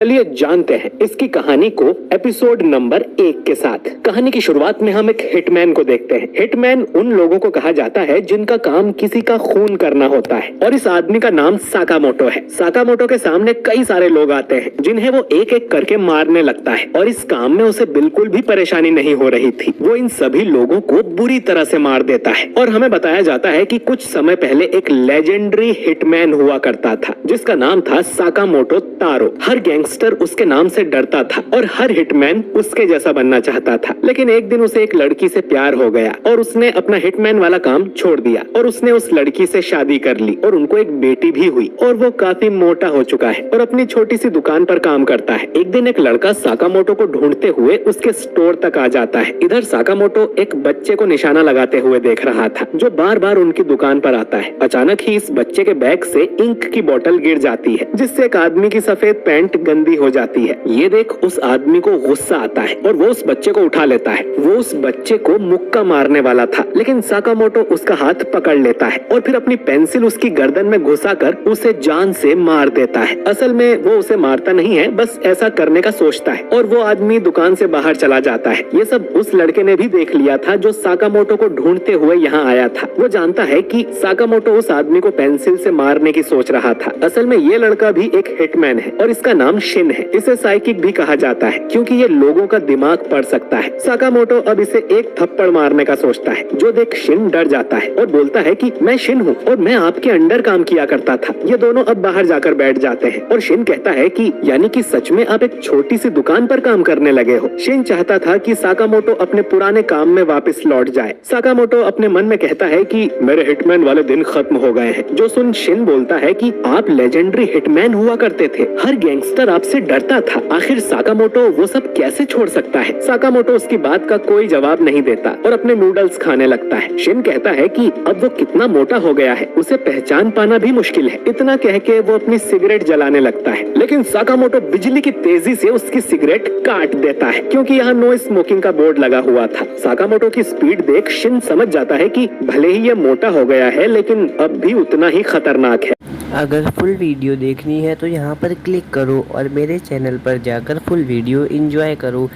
चलिए जानते हैं इसकी कहानी को एपिसोड नंबर 1 के साथ। कहानी की शुरुआत में हम एक हिटमैन को देखते हैं। हिटमैन उन लोगों को कहा जाता है जिनका काम किसी का खून करना होता है और इस आदमी का नाम साकामोटो है। साकामोटो के सामने कई सारे लोग आते हैं जिन्हें वो एक एक करके मारने लगता है और इस काम में उसे बिल्कुल भी परेशानी नहीं हो रही थी। वो इन सभी लोगों को बुरी तरह से मार देता है और हमें बताया जाता है कि कुछ समय पहले एक लेजेंडरी हिटमैन हुआ करता था जिसका नाम था साकामोटो तारो। हर गैंगस्टर उसके नाम से डरता था और हर हिटमैन उसके जैसा बनना चाहता था। लेकिन एक दिन उसे एक लड़की से प्यार हो गया और उसने अपना हिटमैन वाला काम छोड़ दिया और उसने उस लड़की से शादी कर ली और उनको एक बेटी भी हुई और वो काफी मोटा हो चुका है और अपनी छोटी सी दुकान पर काम करता है। एक दिन एक लड़का साकामोटो को ढूंढते हुए उसके स्टोर तक आ जाता है। इधर साकामोटो एक बच्चे को निशाना लगाते हुए देख रहा था जो बार बार उनकी दुकान पर आता है। अचानक ही इस बच्चे के बैग से इंक की बोतल गिर जाती है जिससे एक आदमी की सफेद पैंट गंदी हो जाती है। ये देख उस आदमी को गुस्सा आता है और वो उस बच्चे को उठा लेता है। वो उस बच्चे को मुक्का मारने वाला था लेकिन साकामोटो उसका हाथ पकड़ लेता है और फिर अपनी पेंसिल उसकी गर्दन में घुसाकर उसे जान से मार देता है। असल में वो उसे मारता नहीं है, बस ऐसा करने का सोचता है और वो आदमी दुकान से बाहर चला जाता है। ये सब उस लड़के ने भी देख लिया था जो साकामोटो को ढूंढते हुए यहाँ आया था। वो जानता है कि साकामोटो उस आदमी को पेंसिल से मारने की सोच रहा था। असल में ये लड़का भी एक हिटमैन है और इसका नाम शिन है। इसे साइकिक भी कहा जाता है क्योंकि ये लोगों का दिमाग पढ़ सकता है। साकामोटो अब इसे एक थप्पड़ मारने का सोचता है जो देख शिन डर जाता है और बोलता है कि मैं शिन हूँ और मैं आपके अंडर काम किया करता था। ये दोनों अब बाहर जाकर बैठ जाते हैं और शिन कहता है कि यानी कि सच में आप एक छोटी सी दुकान पर काम करने लगे हो। शिन चाहता था कि साकामोटो अपने पुराने काम में वापस लौट जाए। साकामोटो अपने मन में कहता है कि मेरे हिटमैन वाले दिन खत्म हो गए हैं। जो सुन शिन बोलता है कि आप लेजेंडरी हिटमैन हुआ करते थे, हर गैंगस्टर आपसे डरता था, आखिर साकामोटो वो सब कैसे छोड़ सकता है। साकामोटो उसकी बात का कोई जवाब नहीं देता और अपने नूडल्स खाने लगता है। शिन कहता है कि अब वो कितना मोटा हो गया है, उसे पहचान पाना भी मुश्किल है। इतना कह के वो अपनी सिगरेट जलाने लगता है लेकिन साकामोटो बिजली की तेजी से उसकी सिगरेट काट देता है क्योंकि यहाँ नो स्मोकिंग का बोर्ड लगा हुआ था। साकामोटो की स्पीड देख शिन समझ जाता है कि भले ही ये मोटा हो गया है लेकिन अब भी उतना ही खतरनाक है। अगर फुल वीडियो देखनी है तो यहाँ पर क्लिक करो और मेरे चैनल पर जाकर फुल वीडियो एंजॉय करो।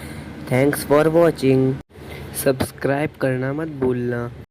Thanks for watching. सब्सक्राइब करना मत भूलना।